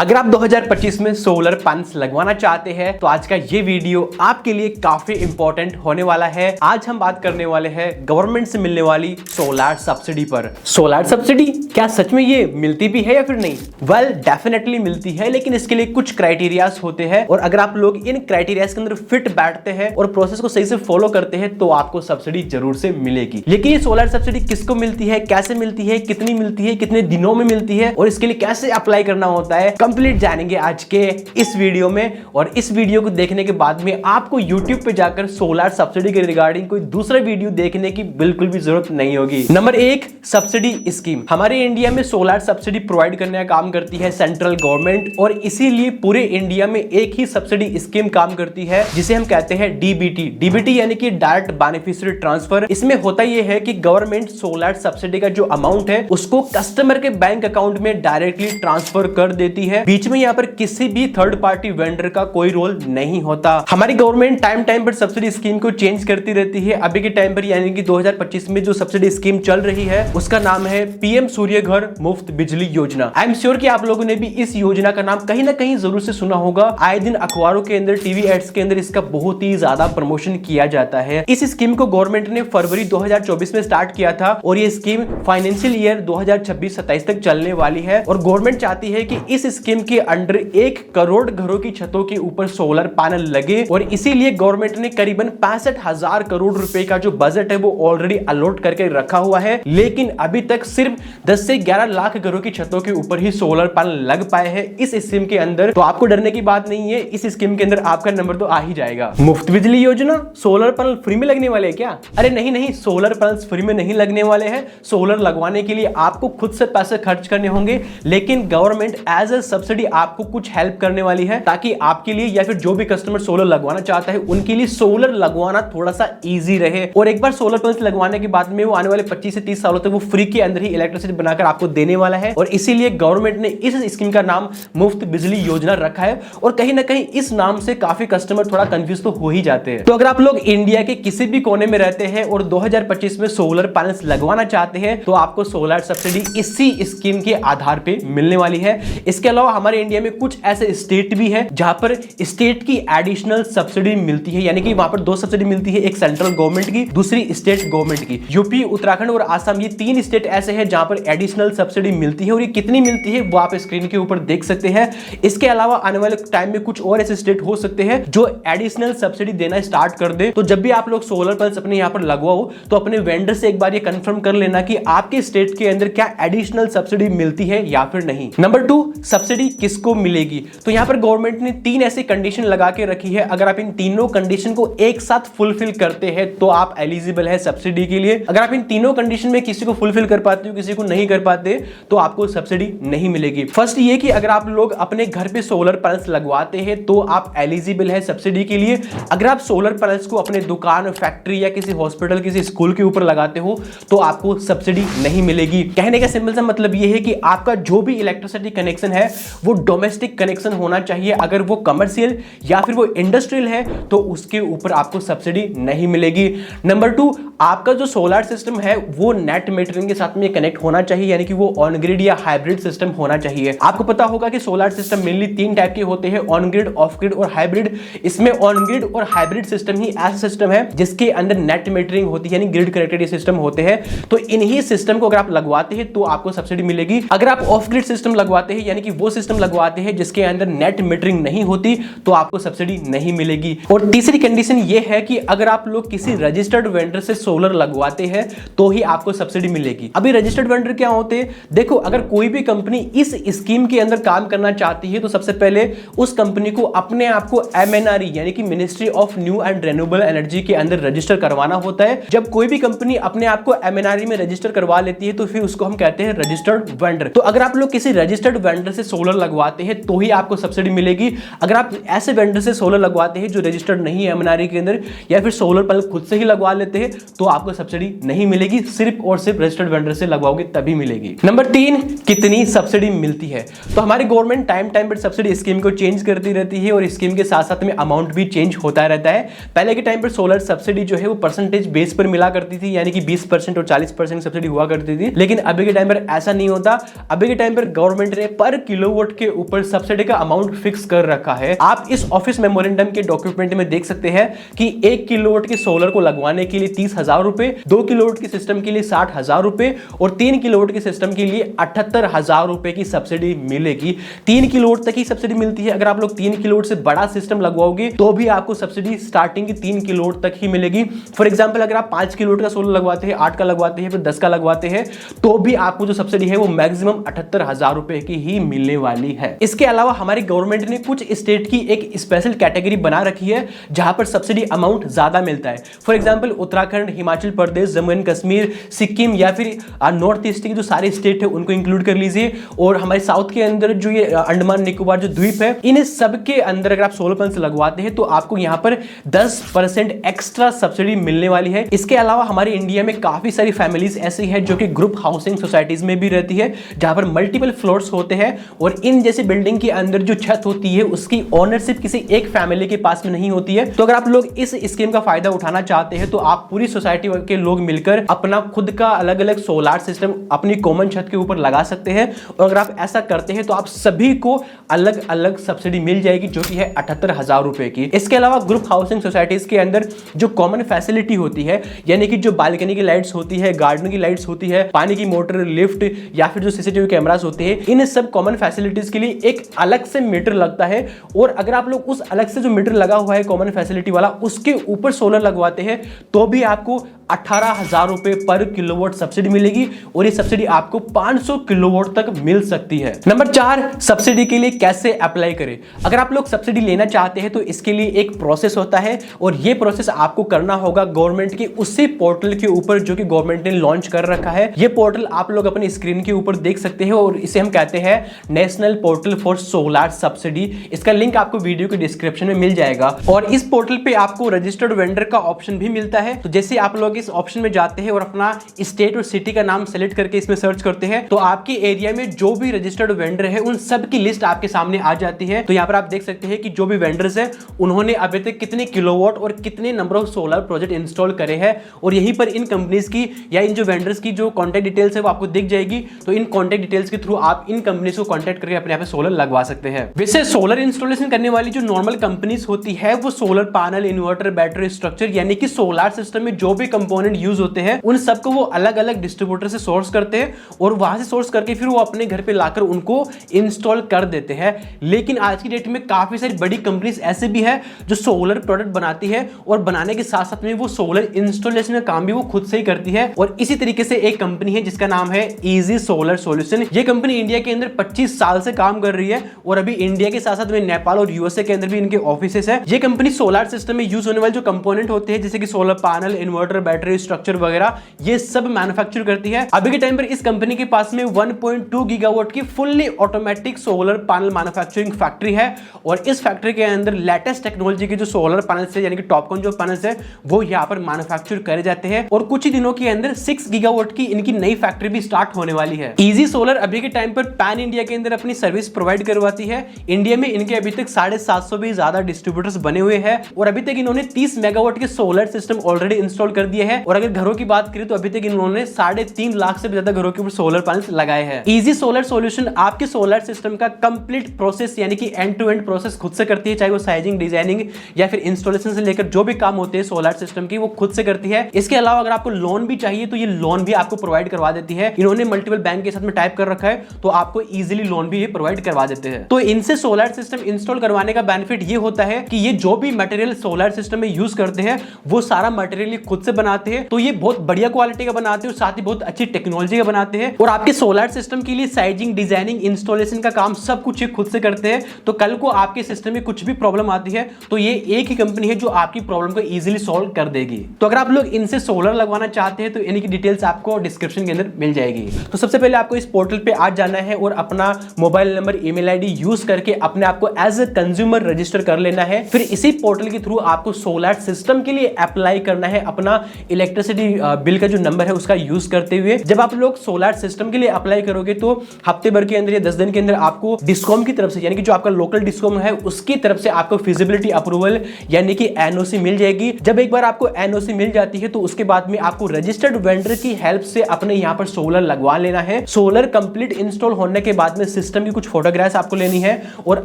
अगर आप 2025 में सोलर पैनल्स लगवाना चाहते हैं तो आज का ये वीडियो आपके लिए काफी इंपॉर्टेंट होने वाला है। आज हम बात करने वाले हैं गवर्नमेंट से मिलने वाली सोलर सब्सिडी पर। सोलर सब्सिडी क्या सच में ये मिलती भी है या फिर नहीं? वेल, डेफिनेटली मिलती है, लेकिन इसके लिए कुछ क्राइटेरियाज होते हैं और अगर आप लोग इन क्राइटेरियाज के अंदर फिट बैठते हैं और प्रोसेस को सही से फॉलो करते हैं तो आपको सब्सिडी जरूर से मिलेगी। लेकिन ये सोलर सब्सिडी किसको मिलती है, कैसे मिलती है, कितनी मिलती है, कितने दिनों में मिलती है और इसके लिए कैसे अप्लाई करना होता है, कंप्लीट जानेंगे आज के इस वीडियो में। और इस वीडियो को देखने के बाद में आपको YouTube पे जाकर सोलर सब्सिडी के रिगार्डिंग कोई दूसरा वीडियो देखने की बिल्कुल भी जरूरत नहीं होगी। Number 1, subsidy scheme. हमारे इंडिया में सोलर सब्सिडी प्रोवाइड करने का काम करती है सेंट्रल गवर्नमेंट और इसीलिए पूरे इंडिया में एक ही सब्सिडी स्कीम काम करती है जिसे हम कहते हैं डीबीटी। डीबीटी यानी कि डायरेक्ट बेनिफिशियरी ट्रांसफर। इसमें होता यह है कि गवर्नमेंट सोलर सब्सिडी का जो अमाउंट है उसको कस्टमर के बैंक अकाउंट में डायरेक्टली ट्रांसफर कर देती है। बीच में यहाँ पर किसी भी थर्ड पार्टी वेंडर का कोई रोल नहीं होता। हमारी गवर्नमेंट टाइम टाइम पर सब्सिडी स्कीम को चेंज करती रहती है। अभी के टाइम पर यानी कि 2025 में जो सब्सिडी स्कीम चल रही है उसका नाम है पीएम सूर्य घर मुफ्त बिजली योजना। आई एम श्योर कि आप लोगों ने भी इस योजना का नाम कहीं ना कहीं जरूर से सुना होगा। आए दिन अखबारों के अंदर, टीवी एड्स के अंदर इसका बहुत ही ज्यादा प्रमोशन किया जाता है। इस स्कीम को गवर्नमेंट ने फरवरी 2024 में स्टार्ट किया था और ये स्कीम फाइनेंशियल ईयर 2026-27 तक चलने वाली है और गवर्नमेंट चाहती है कि इस स्कीम के अंडर 1 करोड़ घरों की छतों के ऊपर सोलर पैनल लगे और इसीलिए गवर्नमेंट ने करीबन 65,000 करोड़ रुपए का जो बजट है वो ऑलरेडी अलॉट करके रखा हुआ है। लेकिन अभी तक सिर्फ 10 से 11 लाख घरों की छतों के ऊपर ही सोलर पैनल लग पाए हैं इस स्कीम के अंदर। तो आपको डरने की बात नहीं है, इस स्कीम के अंदर आपका नंबर तो आ ही जाएगा। मुफ्त बिजली योजना, सोलर पैनल फ्री में लगने वाले हैं क्या? अरे नहीं, सोलर पैनल फ्री में नहीं लगने वाले हैं। सोलर लगवाने के लिए आपको खुद से पैसे खर्च करने होंगे, लेकिन गवर्नमेंट एज ए सब्सिडी आपको कुछ हेल्प करने वाली है ताकि आपके लिए या फिर जो भी कस्टमर सोलर लगवाना चाहता है उनके लिए सोलर लगवाना थोड़ा सा इजी रहे। और एक बार सोलर पैनल्स लगवाने के बाद में वो आने वाले 25 से 30 सालों तक वो फ्री के अंदर ही इलेक्ट्रिसिटी बनाकर आपको देने वाला है और इसीलिए गवर्नमेंट ने इस स्कीम का नाम मुफ्त बिजली योजना रखा है। और कहीं ना कहीं इस नाम से काफी कस्टमर थोड़ा कंफ्यूज तो हो ही जाते हैं। तो अगर आप लोग इंडिया के किसी भी कोने में रहते हैं और 2025 में सोलर पैनल्स लगवाना चाहते हैं तो आपको सोलर सब्सिडी इसी स्कीम के आधार पे मिलने वाली है। इसके अलावा हमारे इंडिया में कुछ ऐसे स्टेट भी है जहां पर स्टेट की एडिशनल सब्सिडी मिलती है, यानी कि वहां पर 2 सब्सिडी मिलती है, एक सेंट्रल गवर्नमेंट की, दूसरी स्टेट गवर्नमेंट की। यूपी, उत्तराखंड और आसाम, ये 3 स्टेट ऐसे हैं जहां पर एडिशनल सब्सिडी मिलती है और ये कितनी मिलती है वो आप स्क्रीन के ऊपर देख सकते हैं। इसके अलावा आने वाले टाइम में कुछ और ऐसे स्टेट हो सकते हैं जो एडिशनल सब्सिडी देना स्टार्ट कर दे। तो जब भी आप लोग सोलर पैनल्स अपने यहां पर लगवाओ तो अपने वेंडर से एक बार ये कंफर्म कर लेना कि आपके स्टेट के अंदर क्या एडिशनल सब्सिडी मिलती है या फिर नहीं। नंबर 2, सब्सिडी किसको मिलेगी? तो यहां पर गवर्नमेंट ने 3 ऐसी कंडीशन लगा के रखी है। अगर आप इन तीनों कंडीशन को एक साथ फुलफिल करते हैं तो आप एलिजिबल है सब्सिडी के लिए। अगर आप इन तीनों कंडीशन में किसी को फुलफिल कर पाते हो, किसी को नहीं कर पाते तो आपको सब्सिडी नहीं मिलेगी। फर्स्ट ये कि अगर आप लोग अपने घर पे सोलर पैनल्स लगवाते हैं तो आप एलिजिबल है सब्सिडी के लिए। अगर आप सोलर पैनल्स को अपने दुकान, फैक्ट्री या किसी हॉस्पिटल, किसी स्कूल के ऊपर लगाते हो तो आपको सब्सिडी नहीं मिलेगी। कहने का सिंपल सा मतलब यह है कि आपका जो भी इलेक्ट्रिसिटी कनेक्शन है वो डोमेस्टिक कनेक्शन होना चाहिए। अगर वो कमर्शियल या फिर वो इंडस्ट्रियल है तो उसके ऊपर आपको सब्सिडी नहीं मिलेगी। नंबर 2, आपका जो सोलर सिस्टम है वो नेट मीटरिंग के साथ में कनेक्ट होना चाहिए, यानी कि वो ऑन ग्रिड या हाइब्रिड सिस्टम होना चाहिए। आपको पता होगा कि सोलर सिस्टम मेनली 3 टाइप के होते हैं, ऑन ग्रिड, ऑफ ग्रिड और हाइब्रिड। इसमें ऑन ग्रिड और हाइब्रिड सिस्टम ही ऐसा सिस्टम है जिसके अंदर नेट मीटरिंग होती है, यानी ग्रिड कनेक्टेड ये सिस्टम होते हैं। तो इन्हीं सिस्टम को अगर आप लगवाते हैं तो आपको सब्सिडी मिलेगी। अगर आप ऑफ ग्रिड सिस्टम लगवाते हैं, यानी कि वो सिस्टम लगवाते हैं जिसके अंदर नेट मीटरिंग नहीं होती, तो आपको सब्सिडी नहीं मिलेगी। और तीसरी कंडीशन ये है कि अगर आप लोग किसी रजिस्टर्ड वेंडर से सोलर लगवाते हैं तो ही आपको सब्सिडी मिलेगी। अभी रजिस्टर्ड वेंडर क्या होते हैं? देखो, अगर कोई भी कंपनी इस स्कीम के अंदर काम करना चाहती है तो सबसे पहले उस कंपनी को अपने आप को MNRE यानी कि ministry of new and renewable energy के अंदर रजिस्टर करवाना होता है। जब कोई भी कंपनी अपने आप को MNRE में रजिस्टर करवा लेती है तो फिर उसको हम कहते हैं रजिस्टर्ड वेंडर। तो अगर आप लोग किसी रजिस्टर्ड वेंडर से सोलर लगवाते हैं तो ही आपको सब्सिडी मिलेगी। अगर आप ऐसे वेंडर से सोलर लगवाते हैं जो रजिस्टर्ड नहीं है MNRE के अंदर या फिर सोलर पैनल खुद से ही लगवा लेते हैं तो आपको सब्सिडी नहीं मिलेगी। सिर्फ और सिर्फ रजिस्टर्ड वेंडर से लगवाओगे तभी मिलेगी। नंबर 3, कितनी सब्सिडी मिलती है? तो हमारी गवर्नमेंट टाइम टाइम पर सब्सिडी स्कीम को चेंज करती रहती है और स्कीम के साथ साथ में अमाउंट भी चेंज होता रहता है। पहले के टाइम पर सोलर सब्सिडी जो है वो परसेंटेज बेस पर मिला करती थी, यानी कि 20% और 40% सब्सिडी हुआ करती थी। लेकिन अभी के टाइम पर ऐसा नहीं होता। अभी के टाइम पर गवर्नमेंट ने पर किलो किलोवाट के ऊपर सब्सिडी का अमाउंट फिक्स कर रखा है। आप इस ऑफिस मेमोरेंडम के डॉक्यूमेंट में देख सकते हैं कि 1 किलोवाट के सोलर को लगवाने के लिए 30,000 रुपए, 2 किलोवाट के सिस्टम के लिए 60,000 रुपए और 3 किलोवाट के सिस्टम के लिए 78,000 रुपए की सब्सिडी मिलेगी। 3 किलोवाट तक ही सब्सिडी मिलती है। अगर आप लोग 3 किलोवाट से बड़ा सिस्टम लगवाओगे तो भी आपको सब्सिडी स्टार्टिंग की 3 किलोवाट तक ही मिलेगी। फॉर एग्जांपल अगर आप 5 किलोवाट का सोलर लगवाते हैं, 8 का लगवाते हैं, फिर 10 का लगवाते हैं, तो भी आपको जो सब्सिडी है वो मैक्सिमम 78,000 रुपए की ही मिलने वाली है। इसके अलावा हमारी गवर्नमेंट ने कुछ स्टेट की एक स्पेशल कैटेगरी बना रखी है जहां पर सब्सिडी अमाउंट ज्यादा मिलता है। For example Uttarakhand, Himachal Pradesh, Jammu and Kashmir, Sikkim या फिर नॉर्थ ईस्ट के जो सारे स्टेट है उनको इंक्लूड कर लीजिए। और हमारे साउथ के अंदर जो ये अंडमान निकोबार जो द्वीप है, इन सब के अंदर अगर आप सोलर पैनल्स लगवाते हैं तो आपको यहां पर 10% एक्स्ट्रा सब्सिडी मिलने वाली है। इसके अलावा हमारे इंडिया में काफी सारी फैमिलीज ऐसी है जो कि ग्रुप हाउसिंग सोसाइटीज में भी रहती है, जहां पर मल्टीपल फ्लोर्स होते हैं और इन जैसे बिल्डिंग के अंदर जो छत होती है उसकी ओनरशिप किसी एक फैमिली के पास में नहीं होती है। तो अगर आप लोग इस स्कीम का फायदा उठाना चाहते हैं तो आप पूरी सोसाइटी के लोग मिलकर अपना खुद का अलग अलग सोलर सिस्टम अपनी कॉमन छत के ऊपर लगा सकते हैं। और अगर आप ऐसा करते हैं तो आप सभी को अलग अलग सब्सिडी मिल जाएगी जो कि है 78,000 रुपए की। इसके अलावा ग्रुप हाउसिंग सोसाइटीज के अंदर जो कॉमन फैसिलिटी होती है, यानी कि जो बालकनी की लाइट्स होती है, गार्डन की लाइट्स होती है, पानी की मोटर, लिफ्ट या फिर जो सीसीटीवी कैमरास होते हैं, इन सब कॉमन फैसिलिटीज के लिए एक अलग से मीटर लगता है। और अगर आप लोग उस अलग से जो मीटर लगा हुआ है कॉमन फैसिलिटी वाला, उसके ऊपर सोलर लगवाते हैं तो भी आपको 18,000 रुपए पर किलोवाट सब्सिडी मिलेगी और ये सब्सिडी आपको 500 किलोवाट तक मिल सकती है। नंबर 4, सब्सिडी के लिए कैसे अप्लाई करें। अगर आप लोग सब्सिडी लेना चाहते हैं तो इसके लिए एक प्रोसेस होता है और ये प्रोसेस आपको करना होगा गवर्नमेंट के उसी पोर्टल के ऊपर जो कि गवर्नमेंट ने लॉन्च कर रखा है। ये पोर्टल आप लोग अपनी स्क्रीन के ऊपर देख सकते हैं और इसे हम कहते हैं national portal for solar subsidy. इसका लिंक आपको वीडियो के डिस्क्रिप्शन में मिल जाएगा। और इस पोर्टल पे आपको रजिस्टर्ड वेंडर का ऑप्शन भी मिलता है। तो जैसे आप लोग इस ऑप्शन में जाते हैं और अपना स्टेट और सिटी का नाम सेलेक्ट करके इसमें सर्च करते हैं तो आपके एरिया में जो भी रजिस्टर्ड वेंडर है उन सब की लिस्ट आपके सामने आ जाती है। तो यहाँ पर आप देख सकते हैं कि जो भी वेंडर्स है उन्होंने अभी तक कितने किलोवाट और कितने number of solar project install करे हैं और यहीं पर इन कंपनीज की या इन जो वेंडर्स की जो कॉन्टैक्ट डिटेल्स है वो आपको दिख जाएगी। तो इन कॉन्टैक्ट डिटेल्स के थ्रू आप इन कंपनीज को कॉन्टैक्ट करके अपने यहाँ पे सोलर लगवा सकते हैं। वैसे सोलर इंस्टॉलेशन करने वाली जो नॉर्मल कंपनीज होती है वो solar panel, inverter, battery structure यानी कि सोलर सिस्टम में जो भी कंपोनेंट यूज होते हैं उन सबको वो अलग अलग डिस्ट्रीब्यूटर से सोर्स करते हैं और वहां से सोर्स करके फिर वो अपने घर पे लाकर उनको इंस्टॉल कर देते हैं। लेकिन आज की डेट में काफी सारी बड़ी कंपनीज ऐसे भी है जो सोलर प्रोडक्ट बनाती है और बनाने के साथ साथ में वो सोलर इंस्टॉलेशन का काम भी वो खुद से ही करती है। और इसी तरीके से एक कंपनी है जिसका नाम है इजी सोलर सॉल्यूशन। ये कंपनी इंडिया के अंदर 25 साल से काम कर रही है और अभी इंडिया के साथ साथ में नेपाल और यूएसए के अंदर भी इनके ऑफिसेस है। ये कंपनी सोलर सिस्टम में यूज होने वाले जो कंपोनेंट होते हैं जैसे कि solar panel, inverter, battery structure वगैरह ये सब मैन्युफैक्चर करती है। अभी के टाइम पर इस कंपनी के पास में 1.2 गीगावाट की fully automatic solar panel manufacturing factory है और इस फैक्ट्री के अंदर लेटेस्ट टेक्नोलॉजी के जो सोलर पैनल्स है यानी कि टॉपकॉन जो पैनल्स है वो यहाँ पर मैन्युफैक्चर करे जाते हैं और कुछ ही दिनों के अंदर 6 गीगावाट की इनकी नई फैक्ट्री भी स्टार्ट होने वाली है। इजी सोलर अभी के टाइम पर पैन इंडिया के अंदर अपनी सर्विस प्रोवाइड करवाती है। इंडिया में इनके अभी तक 750 भी ज्यादा डिस्ट्रीब्यूटर्स बने हुए हैं और अभी तक इन्होंने 30 मेगावाट के सोलर सिस्टम ऑलरेडी इंस्टॉल कर दिए हैं। और अगर घरों की बात करें तो अभी तक इन्होंने 3.5 लाख से ज्यादा घरों के ऊपर सोलर पैनल्स लगाए हैं। इजी सोलर सॉल्यूशन आपके सोलर सिस्टम का कंप्लीट प्रोसेस यानी कि एंड टू एंड प्रोसेस खुद से करती है, चाहे वो साइजिंग, डिजाइनिंग या फिर इंस्टॉलेशन से लेकर जो भी काम होते हैं सोलर सिस्टम की वो खुद से करती है। इसके अलावा अगर आपको लोन भी चाहिए तो ये लोन भी आपको प्रोवाइड करवा देती है। इन्होंने मल्टीपल बैंक के साथ में टाइप कर रखा है तो आपको इजीली लोन भी ये प्रोवाइड करवा देते हैं। तो इनसे सोलर सिस्टम इंस्टॉल करवाने का बेनिफिट ये होता है कि ये जो भी मटेरियल सोलर सिस्टम में यूज करते हैं वो सारा मटेरियल खुद से बनाते हैं। तो ये बहुत बढ़िया क्वालिटी का बनाते हैं और साथ ही बहुत अच्छी टेक्नोलॉजी का बनाते हैं और आपके सोलर सिस्टम के लिए साइजिंग, डिजाइनिंग, इंस्टॉलेशन का काम सब कुछ ये खुद से करते हैं। तो कल को आपके सिस्टम में कुछ भी प्रॉब्लम आती है तो ये एक ही कंपनी है जो आपकी प्रॉब्लम को इजीली सॉल्व कर देगी। तो अगर आप लोग इनसे सोलर लगवाना चाहते हैं तो इनकी डिटेल्स आपको डिस्क्रिप्शन के अंदर मिल जाएगी। तो सबसे पहले आपको इस पोर्टल पे आ जाना है और अपना mobile number, email ID use करके अपने आप को एज ए कंज्यूमर रजिस्टर कर लेना है। फिर इसी पोर्टल के थ्रू आपको सोलर सिस्टम के लिए अप्लाई करना है अपना इलेक्ट्रिसिटी बिल का जो नंबर है उसका यूज करते हुए। जब आप लोग सोलर सिस्टम के लिए अप्लाई करोगे तो हफ्ते भर के अंदर या 10 दिन के अंदर आपको डिस्कॉम की तरफ से यानी कि जो आपका लोकल डिस्कॉम है उसकी तरफ से आपको फिजिबिलिटी अप्रूवल यानी कि एनओसी मिल जाएगी। जब एक बार आपको एनओसी मिल जाती है तो उसके बाद में आपको रजिस्टर्ड वेंडर की हेल्प से अपने यहाँ पर सोलर लगवा लेना है। सोलर कंप्लीट इंस्टॉल होने के बाद में सिस्टम की कुछ फोटोग्राफ्स आपको लेनी है और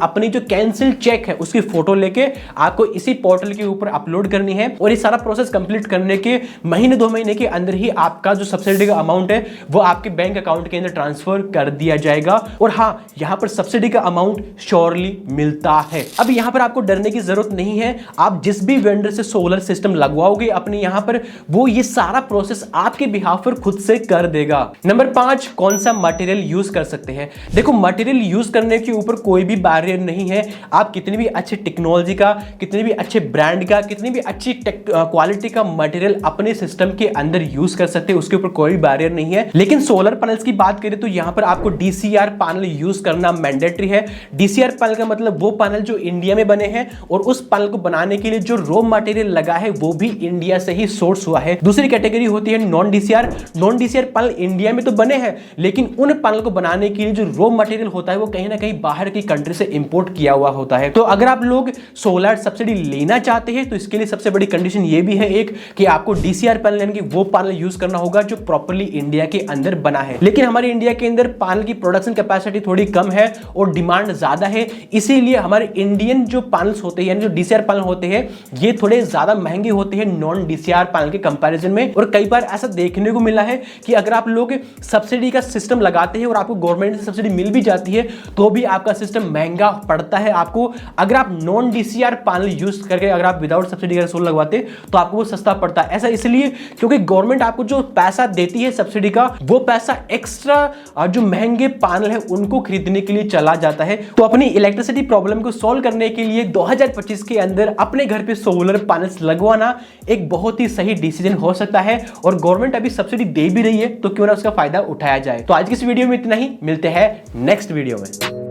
अपनी जो कैंसिल चेक है उसकी फोटो लेके आपको इसी पोर्टल के ऊपर अपलोड करनी है और ये सारा प्रोसेस कंप्लीट करने के महीने 2 महीने के अंदर ही आपका जो सब्सिडी का अमाउंट है वो आपके बैंक अकाउंट के अंदर ट्रांसफर कर दिया जाएगा। और हाँ, यहां पर सब्सिडी का अमाउंट श्योरली मिलता है। अब यहां पर आपको डरने की जरूरत नहीं है। आप जिस भी वेंडर से सोलर सिस्टम लगवाओगे अपने यहां पर, वो ये सारा प्रोसेस आपके बिहाफ पर खुद से कर देगा। नंबर 5, कौन सा मटेरियल यूज कर सकते हैं। देखो, मटेरियल यूज करने के ऊपर कोई भी बैरियर नहीं है। आप कितनी भी अच्छी टेक्नोलॉजी का, कितने भी अच्छे ब्रांड का, कितनी भी अच्छी क्वालिटी का मटेरियल अपने सिस्टम के अंदर यूज कर सकते हैं, उसके ऊपर कोई बैरियर नहीं है। लेकिन सोलर पैनल्स की बात करें तो यहां पर आपको डीसीआर पैनल यूज करना मैंडेटरी है। डीसीआर पैनल का मतलब वो पैनल जो इंडिया में बने हैं और उस पैनल को बनाने के लिए जो रॉ मटेरियल लगा है वो भी इंडिया से ही सोर्स हुआ है। दूसरी कैटेगरी होती है non DCR. Non DCR panel India में तो बने हैं, लेकिन उन पैनल को बनाने के लिए जो रॉ मटेरियल होता है वो कहीं ना कहीं बाहर की कंट्री से इंपोर्ट किया हुआ होता है। तो अगर आप लोग सोलर सब्सिडी लेना चाहते हैं तो इसके लिए सबसे बड़ी कंडीशन ये भी है एक कि आपको डीसीआर पैनल यानी कि वो पैनल यूज करना होगा जो प्रॉपर्ली इंडिया के अंदर बना है। लेकिन हमारे इंडिया के अंदर पैनल की प्रोडक्शन कैपेसिटी थोड़ी कम है और डिमांड ज्यादा है, इसीलिए हमारे इंडियन जो पैनल्स होते हैं यानी जो डीसीआर पैनल होते हैं ये थोड़े ज्यादा महंगे होते हैं नॉन डीसीआर पैनल के कंपैरिजन में। और कई बार ऐसा देखने को मिला है कि अगर आप लोग सब्सिडी का सिस्टम लगाते हैं और आपको गवर्नमेंट से सब्सिडी मिल भी जाती है तो भी आपका सिस्टम महंगा पड़ता है आपको। अगर आप नॉन डीसीआर पैनल यूज करके अगर आप विदाउट सब्सिडी का सोलर लगवाते तो आपको वो सस्ता पड़ता है। ऐसा इसलिए क्योंकि गवर्नमेंट आपको जो पैसा देती है सब्सिडी का, वो पैसा एक्स्ट्रा जो महंगे पैनल है उनको खरीदने के लिए चला जाता है। तो अपनी इलेक्ट्रिसिटी प्रॉब्लम को सॉल्व करने के लिए 2025 के अंदर अपने घर पे सोलर पैनल्स लगवाना एक बहुत ही सही डिसीजन हो सकता है और गवर्नमेंट अभी सब्सिडी दे भी रही है तो क्यों ना उसका फायदा उठाया जाए। तो आज की इस वीडियो में इतना ही, मिलते हैं नेक्स्ट वीडियो में।